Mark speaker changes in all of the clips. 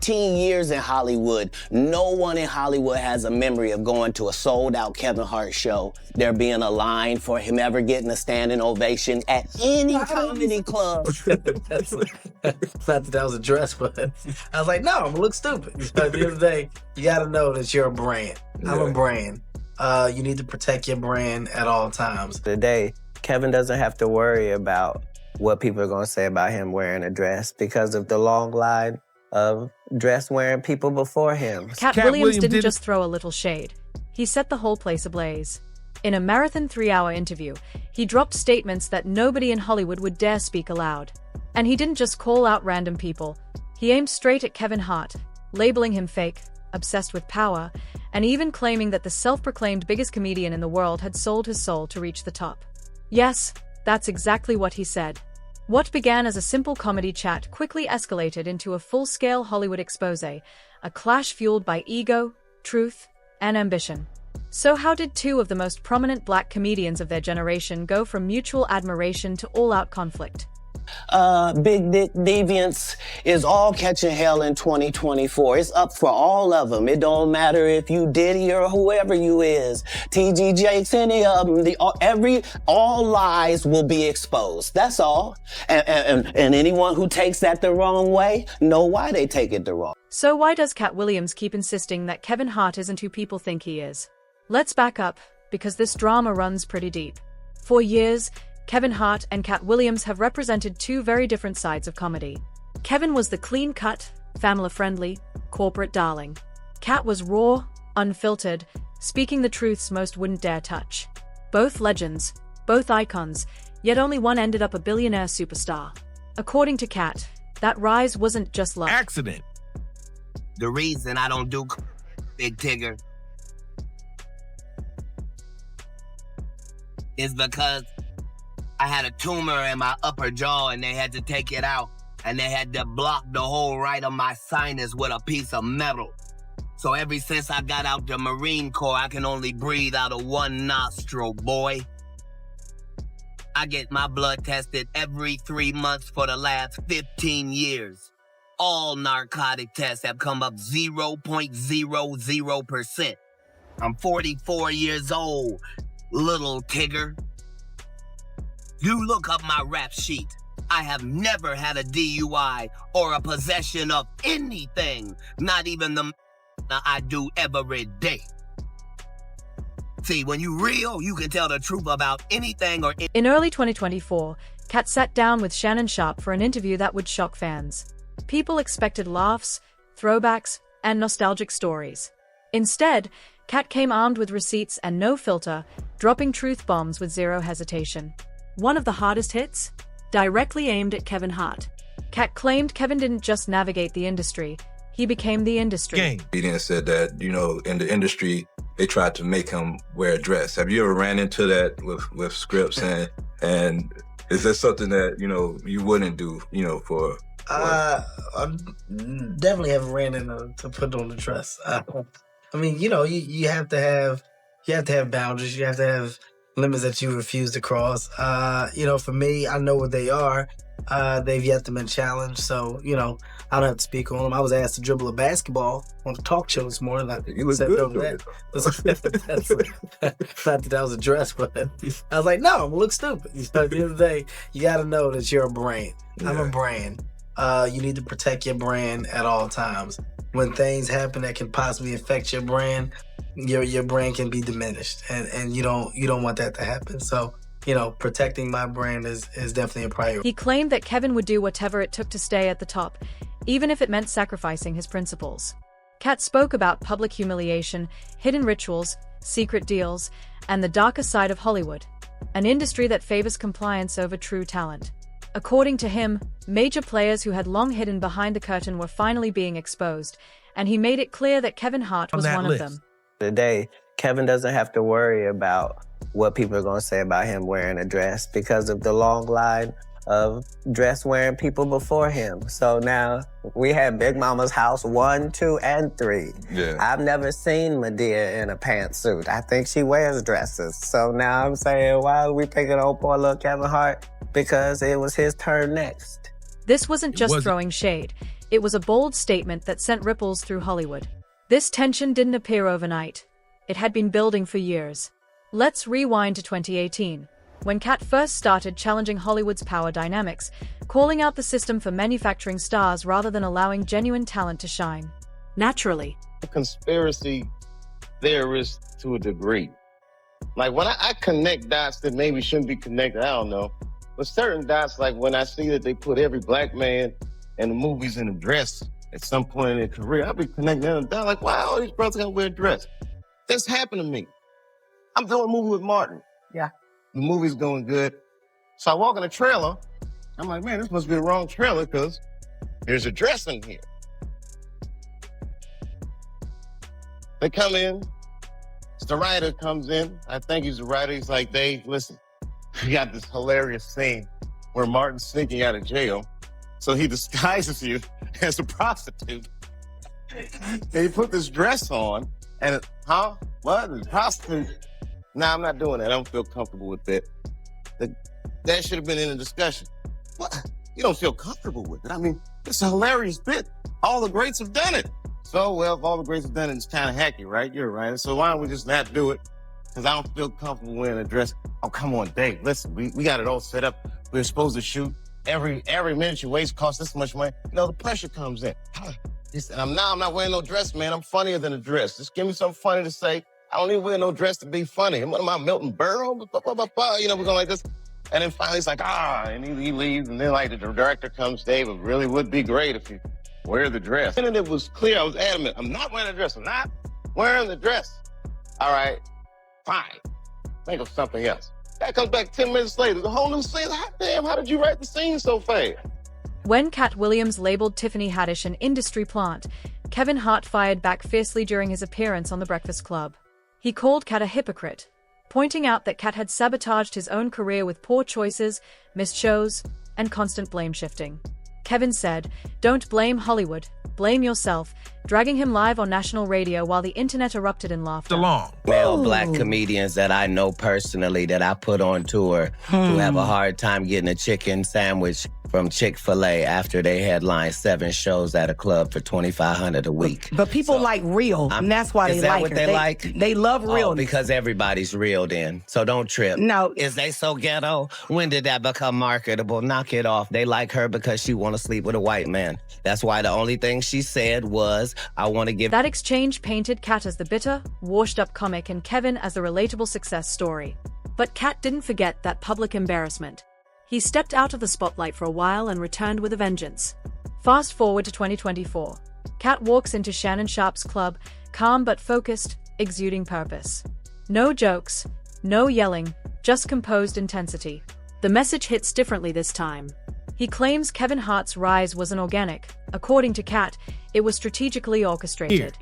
Speaker 1: 15 years in Hollywood, no one in Hollywood has a memory of going to a sold-out Kevin Hart show, there being a line for him ever getting a standing ovation at any comedy club.
Speaker 2: That's not that was a dress, but I was like, no, I'm gonna look stupid. So at the end of the day, you gotta know that you're a brand. I'm a brand. You need to protect your brand at all times.
Speaker 3: Today, Kevin doesn't have to worry about what people are gonna say about him wearing a dress because of the long line of dress-wearing people before him.
Speaker 4: Katt Williams didn't just throw a little shade. He set the whole place ablaze. In a marathon 3-hour interview, he dropped statements that nobody in Hollywood would dare speak aloud. And he didn't just call out random people. He aimed straight at Kevin Hart, labeling him fake, obsessed with power, and even claiming that the self-proclaimed biggest comedian in the world had sold his soul to reach the top. Yes, that's exactly what he said. What began as a simple comedy chat quickly escalated into a full-scale Hollywood expose, a clash fueled by ego, truth, and ambition. So how did two of the most prominent black comedians of their generation go from mutual admiration to all-out conflict?
Speaker 1: Big Dick Deviance is all catching hell in 2024. It's up for all of them. It don't matter if you Diddy or whoever you is. TG Jakes, any of them. All lies will be exposed. That's all. And anyone who takes that the wrong way, know why they take it the wrong.
Speaker 4: So why does Katt Williams keep insisting that Kevin Hart isn't who people think he is? Let's back up, because this drama runs pretty deep. For years, Kevin Hart and Katt Williams have represented two very different sides of comedy. Kevin was the clean-cut, family-friendly, corporate darling. Katt was raw, unfiltered, speaking the truths most wouldn't dare touch. Both legends, both icons, yet only one ended up a billionaire superstar. According to Katt, that rise wasn't just luck.
Speaker 5: Accident.
Speaker 6: The reason I don't do Big Tigger is because I had a tumor in my upper jaw and they had to take it out and they had to block the whole right of my sinus with a piece of metal. So ever since I got out the Marine Corps, I can only breathe out of one nostril, boy. I get my blood tested every 3 months for the last 15 years. All narcotic tests have come up 0.00%. I'm 44 years old, little Tigger. You look up my rap sheet. I have never had a DUI or a possession of anything, not even the I do every day. See, when you real, you can tell the truth about anything or...
Speaker 4: In early 2024, Katt sat down with Shannon Sharpe for an interview that would shock fans. People expected laughs, throwbacks, and nostalgic stories. Instead, Katt came armed with receipts and no filter, dropping truth bombs with zero hesitation. One of the hardest hits? Directly aimed at Kevin Hart. Katt claimed Kevin didn't just navigate the industry, he became the industry.
Speaker 7: He said that, in the industry, they tried to make him wear a dress. Have you ever ran into that with scripts? And is that something that, you wouldn't do, for...
Speaker 2: I definitely haven't ran into to put on the dress. I mean, you have to have boundaries. You have to have limits that you refuse to cross. For me, I know what they are. They've yet to been challenged, so I don't have to speak on them. I was asked to dribble a basketball on a talk show this morning.
Speaker 7: You look good.
Speaker 2: Not that was a dress, but I was like, no, I'm gonna look stupid. At the end of the day, you got to know that you're a brand. I'm a brand. You need to protect your brand at all times. When things happen that can possibly affect your brand, your brand can be diminished, and you don't want that to happen. So, protecting my brand is definitely a priority.
Speaker 4: He claimed that Kevin would do whatever it took to stay at the top, even if it meant sacrificing his principles. Katt spoke about public humiliation, hidden rituals, secret deals, and the darker side of Hollywood, an industry that favors compliance over true talent. According to him, major players who had long hidden behind the curtain were finally being exposed, and he made it clear that Kevin Hart was one of them.
Speaker 3: Today, Kevin doesn't have to worry about what people are going to say about him wearing a dress because of the long line of dress-wearing people before him. So now we have Big Mama's house 1, 2, and 3.
Speaker 7: Yeah.
Speaker 3: I've never seen Madea in a pantsuit. I think she wears dresses. So now I'm saying, why are we picking on poor little Kevin Hart? Because it was his turn next.
Speaker 4: This wasn't just throwing shade. It was a bold statement that sent ripples through Hollywood. This tension didn't appear overnight. It had been building for years. Let's rewind to 2018, when Katt first started challenging Hollywood's power dynamics, calling out the system for manufacturing stars rather than allowing genuine talent to shine. Naturally,
Speaker 5: A conspiracy theorist to a degree. Like when I connect dots that maybe shouldn't be connected, I don't know. But certain dots, like when I see that they put every black man in the movies in a dress at some point in their career, I'll be connecting them down like, wow, all these brothers gotta wear a dress. That's happened to me. I'm doing a movie with Martin.
Speaker 2: Yeah.
Speaker 5: The movie's going good. So I walk in the trailer. I'm like, man, this must be the wrong trailer because there's a dress in here. They come in. The writer comes in. I think he's the writer. He's like, Dave, listen, we got this hilarious scene where Martin's sneaking out of jail. So he disguises you as a prostitute. And he put this dress on. And, what? A prostitute? Nah, I'm not doing that. I don't feel comfortable with that. That should have been in the discussion. What? You don't feel comfortable with it? I mean, it's a hilarious bit. All the greats have done it. So, well, if all the greats have done it, it's kind of hacky, right? You're right. So why don't we just not do it? Because I don't feel comfortable wearing a dress. Oh, come on, Dave. Listen, we got it all set up. We're supposed to shoot. Every minute you waste costs this much money. You know, the pressure comes in. I'm not wearing no dress, man. I'm funnier than a dress. Just give me something funny to say. I don't even wear no dress to be funny. What am I, Milton Berle? You know, we're going like this. And then finally it's like, and he leaves. And then like the director comes, Dave, it really would be great if you wear the dress. And then it was clear, I was adamant, I'm not wearing a dress. I'm not wearing the dress. All right, fine. Think of something else. That comes back 10 minutes later, the whole new scene. Hot damn, how did you write the scene so fast?
Speaker 4: when Katt Williams labeled Tiffany Haddish an industry plant, Kevin Hart fired back fiercely during his appearance on The Breakfast Club. He called Katt a hypocrite, pointing out that Katt had sabotaged his own career with poor choices, missed shows, and constant blame shifting. Kevin said, "Don't blame Hollywood, blame yourself," dragging him live on national radio while the internet erupted in laughter.
Speaker 3: Male black comedians that I know personally that I put on tour who have a hard time getting a chicken sandwich from Chick-fil-A after they headline 7 shows at a club for $2,500 a week.
Speaker 8: But people like real, and that's why
Speaker 3: is
Speaker 8: they
Speaker 3: that
Speaker 8: like
Speaker 3: what
Speaker 8: her.
Speaker 3: they like?
Speaker 8: They love real.
Speaker 3: Oh, because everybody's real then. So don't trip.
Speaker 8: No.
Speaker 3: Is they so ghetto? When did that become marketable? Knock it off. They like her because she want to sleep with a white man. That's why the only thing she said was, I want to give...
Speaker 4: That exchange painted Katt as the bitter, washed-up comic and Kevin as the relatable success story. But Katt didn't forget that public embarrassment. He stepped out of the spotlight for a while and returned with a vengeance. Fast forward to 2024. Katt walks into Shannon Sharpe's club, calm but focused, exuding purpose. No jokes, no yelling, just composed intensity. The message hits differently this time. He claims Kevin Hart's rise wasn't organic. According to Katt, it was strategically orchestrated.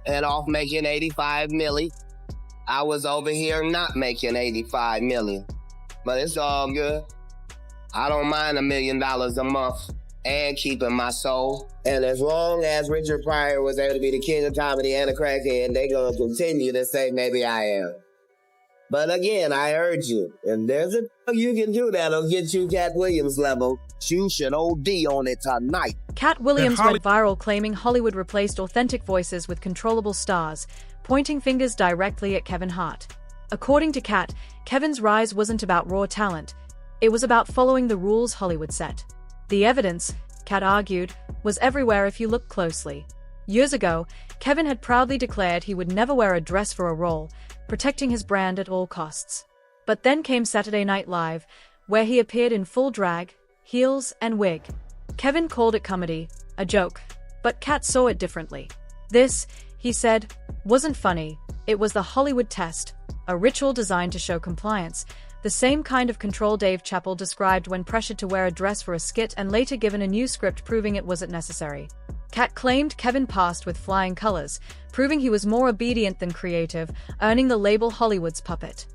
Speaker 6: And off making 85 milli. I was over here not making 85 million. But it's all good. I don't mind $1 million a month and keeping my soul. And as long as Richard Pryor was able to be the king of comedy and a crackhead, they gonna continue to say maybe I am. But again, I urge you, and there's a you can do that'll get you Katt Williams level. You should OD on it tonight.
Speaker 4: Katt Williams went viral claiming Hollywood replaced authentic voices with controllable stars, pointing fingers directly at Kevin Hart. According to Katt, Kevin's rise wasn't about raw talent. It was about following the rules Hollywood set. The evidence, Katt argued, was everywhere if you look closely. Years ago, Kevin had proudly declared he would never wear a dress for a role, protecting his brand at all costs. But then came Saturday Night Live, where he appeared in full drag, heels, and wig. Kevin called it comedy, a joke, but Katt saw it differently. This, he said, wasn't funny. It was the Hollywood test, a ritual designed to show compliance, the same kind of control Dave Chappelle described when pressured to wear a dress for a skit and later given a new script proving it wasn't necessary. Katt claimed Kevin passed with flying colors, proving he was more obedient than creative, earning the label Hollywood's puppet.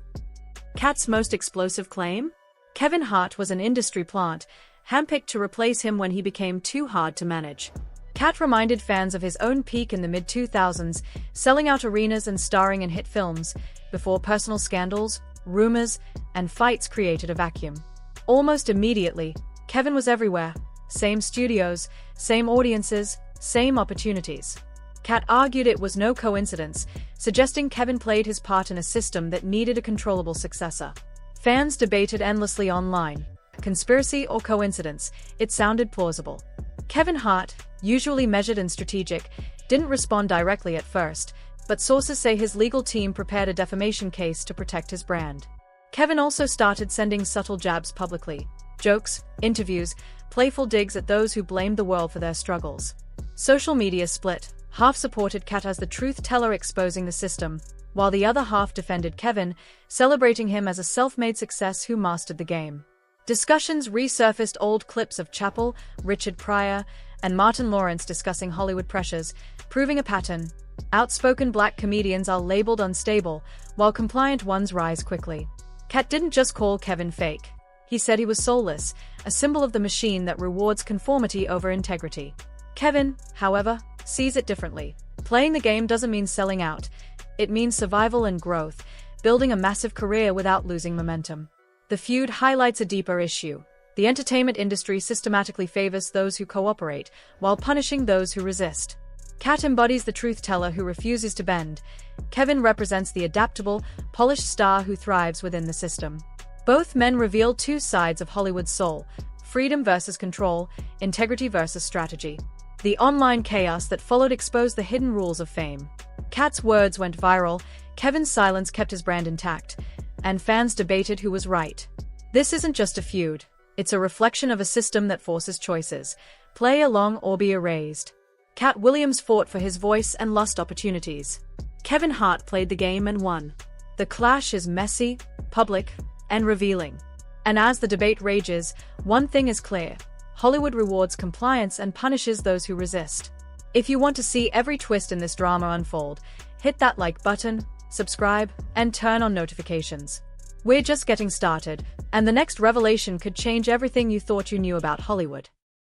Speaker 4: Katt's most explosive claim? Kevin Hart was an industry plant, handpicked to replace him when he became too hard to manage. Katt reminded fans of his own peak in the mid-2000s, selling out arenas and starring in hit films, before personal scandals, rumors, and fights created a vacuum. Almost immediately, Kevin was everywhere. Same studios, same audiences, same opportunities. Katt argued it was no coincidence, suggesting Kevin played his part in a system that needed a controllable successor. Fans debated endlessly online. Conspiracy or coincidence, it sounded plausible. Kevin Hart, usually measured and strategic, didn't respond directly at first, but sources say his legal team prepared a defamation case to protect his brand. Kevin also started sending subtle jabs publicly. Jokes, interviews, playful digs at those who blamed the world for their struggles. Social media split. Half supported Katt as the truth teller exposing the system, while the other half defended Kevin, celebrating him as a self-made success who mastered the game. Discussions resurfaced old clips of Chappelle, Richard Pryor, and Martin Lawrence discussing Hollywood pressures, proving a pattern. Outspoken black comedians are labeled unstable, while compliant ones rise quickly. Katt didn't just call Kevin fake. He said he was soulless, a symbol of the machine that rewards conformity over integrity. Kevin, however, sees it differently. Playing the game doesn't mean selling out. It means survival and growth, building a massive career without losing momentum. The feud highlights a deeper issue. The entertainment industry systematically favors those who cooperate, while punishing those who resist. Katt embodies the truth teller who refuses to bend. Kevin represents the adaptable, polished star who thrives within the system. Both men reveal two sides of Hollywood's soul: freedom versus control, integrity versus strategy. The online chaos that followed exposed the hidden rules of fame. Katt's words went viral, Kevin's silence kept his brand intact, and fans debated who was right. This isn't just a feud. It's a reflection of a system that forces choices: play along or be erased. Katt Williams fought for his voice and lost opportunities. Kevin Hart played the game and won. The clash is messy, public, and revealing. And as the debate rages, one thing is clear: Hollywood rewards compliance and punishes those who resist. If you want to see every twist in this drama unfold, hit that like button, subscribe, and turn on notifications. We're just getting started, and the next revelation could change everything you thought you knew about Hollywood.